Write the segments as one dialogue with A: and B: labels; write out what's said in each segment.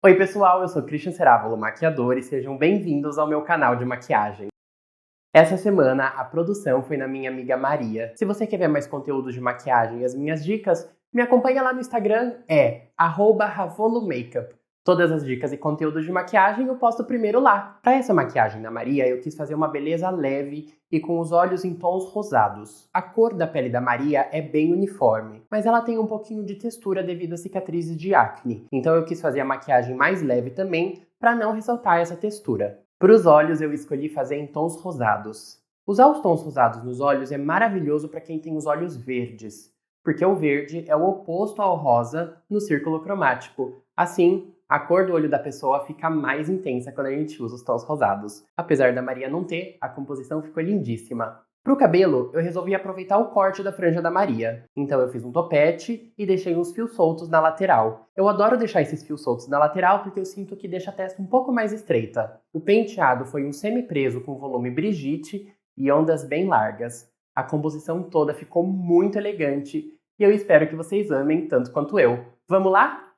A: Oi pessoal, eu sou Christian Cerávolo, maquiador, e sejam bem-vindos ao meu canal de maquiagem. Essa semana a produção foi na minha amiga Maria. Se você quer ver mais conteúdo de maquiagem e as minhas dicas, me acompanha lá no Instagram, @ravolomakeup. Todas as dicas e conteúdos de maquiagem eu posto primeiro lá. Para essa maquiagem da Maria, eu quis fazer uma beleza leve e com os olhos em tons rosados. A cor da pele da Maria é bem uniforme, mas ela tem um pouquinho de textura devido a cicatrizes de acne. Então eu quis fazer a maquiagem mais leve também, para não ressaltar essa textura. Para os olhos eu escolhi fazer em tons rosados. Usar os tons rosados nos olhos é maravilhoso para quem tem os olhos verdes, porque o verde é o oposto ao rosa no círculo cromático. Assim, a cor do olho da pessoa fica mais intensa quando a gente usa os tons rosados. Apesar da Maria não ter, a composição ficou lindíssima. Para o cabelo, eu resolvi aproveitar o corte da franja da Maria. Então eu fiz um topete e deixei uns fios soltos na lateral. Eu adoro deixar esses fios soltos na lateral porque eu sinto que deixa a testa um pouco mais estreita. O penteado foi um semi-preso com volume Brigitte e ondas bem largas. A composição toda ficou muito elegante e eu espero que vocês amem tanto quanto eu. Vamos lá?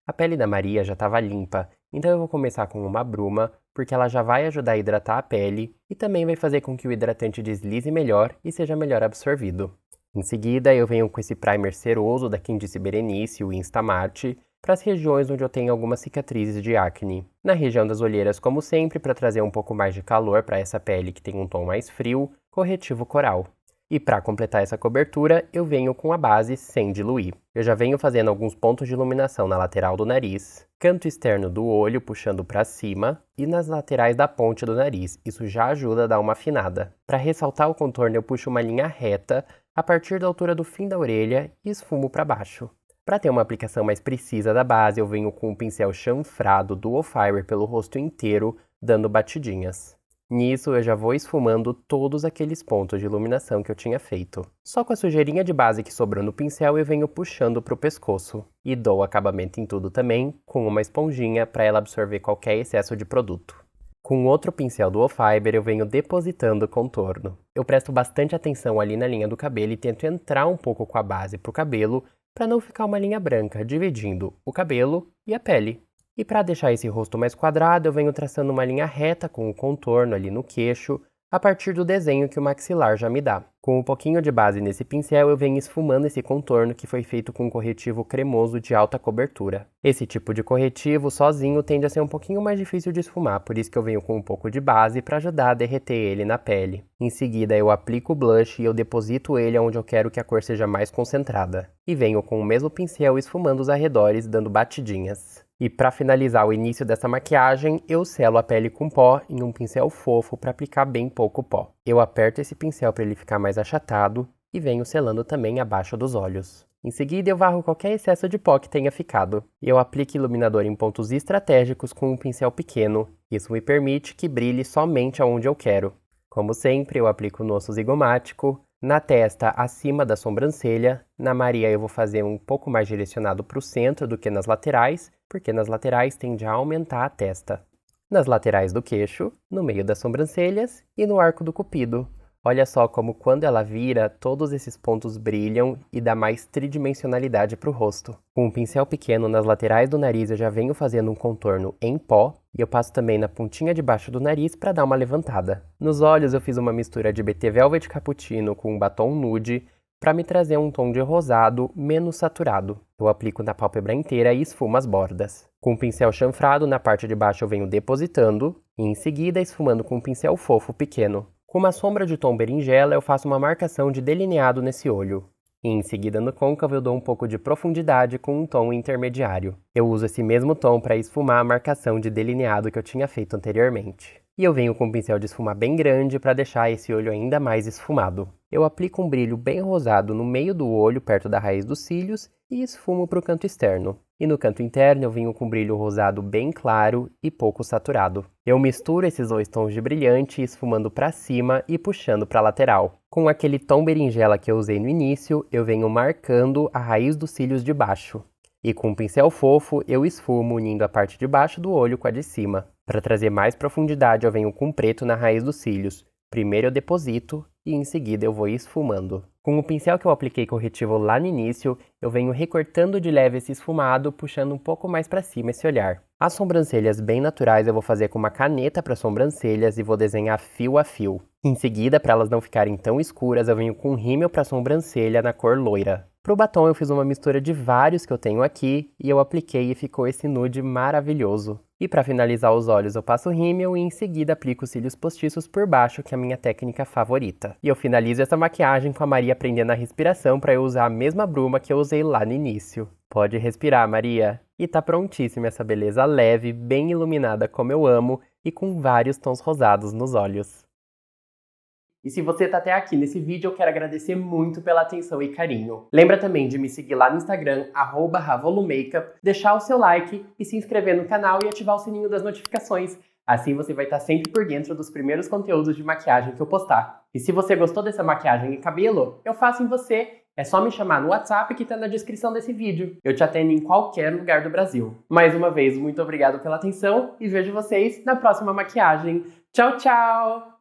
A: A pele da Maria já estava limpa, então eu vou começar com uma bruma, porque ela já vai ajudar a hidratar a pele e também vai fazer com que o hidratante deslize melhor e seja melhor absorvido. Em seguida, eu venho com esse primer ceroso da Quem Disse Berenice, o Instamart, para as regiões onde eu tenho algumas cicatrizes de acne. Na região das olheiras, como sempre, para trazer um pouco mais de calor para essa pele que tem um tom mais frio, corretivo coral. E para completar essa cobertura, eu venho com a base sem diluir. Eu já venho fazendo alguns pontos de iluminação na lateral do nariz, canto externo do olho puxando para cima e nas laterais da ponte do nariz. Isso já ajuda a dar uma afinada. Para ressaltar o contorno, eu puxo uma linha reta a partir da altura do fim da orelha e esfumo para baixo. Para ter uma aplicação mais precisa da base, eu venho com um pincel chanfrado Dual Fiber pelo rosto inteiro, dando batidinhas. Nisso, eu já vou esfumando todos aqueles pontos de iluminação que eu tinha feito. Só com a sujeirinha de base que sobrou no pincel, eu venho puxando para o pescoço. E dou acabamento em tudo também, com uma esponjinha para ela absorver qualquer excesso de produto. Com outro pincel Dual Fiber, eu venho depositando o contorno. Eu presto bastante atenção ali na linha do cabelo e tento entrar um pouco com a base para o cabelo, para não ficar uma linha branca, dividindo o cabelo e a pele. E para deixar esse rosto mais quadrado, eu venho traçando uma linha reta com o contorno ali no queixo, a partir do desenho que o maxilar já me dá. Com um pouquinho de base nesse pincel, eu venho esfumando esse contorno que foi feito com um corretivo cremoso de alta cobertura. Esse tipo de corretivo sozinho tende a ser um pouquinho mais difícil de esfumar, por isso que eu venho com um pouco de base para ajudar a derreter ele na pele. Em seguida, eu aplico o blush e eu deposito ele onde eu quero que a cor seja mais concentrada. E venho com o mesmo pincel esfumando os arredores, dando batidinhas. E para finalizar o início dessa maquiagem, eu selo a pele com pó em um pincel fofo para aplicar bem pouco pó. Eu aperto esse pincel para ele ficar mais achatado e venho selando também abaixo dos olhos. Em seguida, eu varro qualquer excesso de pó que tenha ficado. Eu aplico iluminador em pontos estratégicos com um pincel pequeno. Isso me permite que brilhe somente aonde eu quero. Como sempre, eu aplico o nosso zigomático. Na testa, acima da sobrancelha. Na Maria eu vou fazer um pouco mais direcionado para o centro do que nas laterais, porque nas laterais tende a aumentar a testa. Nas laterais do queixo, no meio das sobrancelhas e no arco do cupido. Olha só como quando ela vira, todos esses pontos brilham e dá mais tridimensionalidade para o rosto. Com um pincel pequeno nas laterais do nariz eu já venho fazendo um contorno em pó e eu passo também na pontinha de baixo do nariz para dar uma levantada. Nos olhos eu fiz uma mistura de BT Velvet Cappuccino com um batom nude para me trazer um tom de rosado menos saturado. Eu aplico na pálpebra inteira e esfumo as bordas. Com o pincel chanfrado na parte de baixo eu venho depositando e em seguida esfumando com um pincel fofo pequeno. Com uma sombra de tom berinjela, eu faço uma marcação de delineado nesse olho. E em seguida, no côncavo, eu dou um pouco de profundidade com um tom intermediário. Eu uso esse mesmo tom para esfumar a marcação de delineado que eu tinha feito anteriormente. E eu venho com um pincel de esfumar bem grande para deixar esse olho ainda mais esfumado. Eu aplico um brilho bem rosado no meio do olho, perto da raiz dos cílios, e esfumo para o canto externo. E no canto interno eu venho com brilho rosado bem claro e pouco saturado. Eu misturo esses dois tons de brilhante, esfumando para cima e puxando para a lateral. Com aquele tom berinjela que eu usei no início, eu venho marcando a raiz dos cílios de baixo. E com um pincel fofo, eu esfumo unindo a parte de baixo do olho com a de cima. Para trazer mais profundidade, eu venho com preto na raiz dos cílios. Primeiro eu deposito e em seguida eu vou esfumando. Com o pincel que eu apliquei corretivo lá no início, eu venho recortando de leve esse esfumado, puxando um pouco mais para cima esse olhar. As sobrancelhas bem naturais eu vou fazer com uma caneta para sobrancelhas e vou desenhar fio a fio. Em seguida, para elas não ficarem tão escuras, eu venho com rímel para sobrancelha na cor loira. Pro batom eu fiz uma mistura de vários que eu tenho aqui e eu apliquei e ficou esse nude maravilhoso. E para finalizar os olhos eu passo rímel e em seguida aplico os cílios postiços por baixo, que é a minha técnica favorita. E eu finalizo essa maquiagem com a Maria prendendo a respiração para eu usar a mesma bruma que eu usei lá no início. Pode respirar, Maria! E tá prontíssima essa beleza leve, bem iluminada como eu amo e com vários tons rosados nos olhos. E se você tá até aqui nesse vídeo, eu quero agradecer muito pela atenção e carinho. Lembra também de me seguir lá no Instagram, @ravolomakeup, deixar o seu like e se inscrever no canal e ativar o sininho das notificações. Assim você vai estar sempre por dentro dos primeiros conteúdos de maquiagem que eu postar. E se você gostou dessa maquiagem e cabelo, eu faço em você. É só me chamar no WhatsApp que tá na descrição desse vídeo. Eu te atendo em qualquer lugar do Brasil. Mais uma vez, muito obrigado pela atenção e vejo vocês na próxima maquiagem. Tchau, tchau!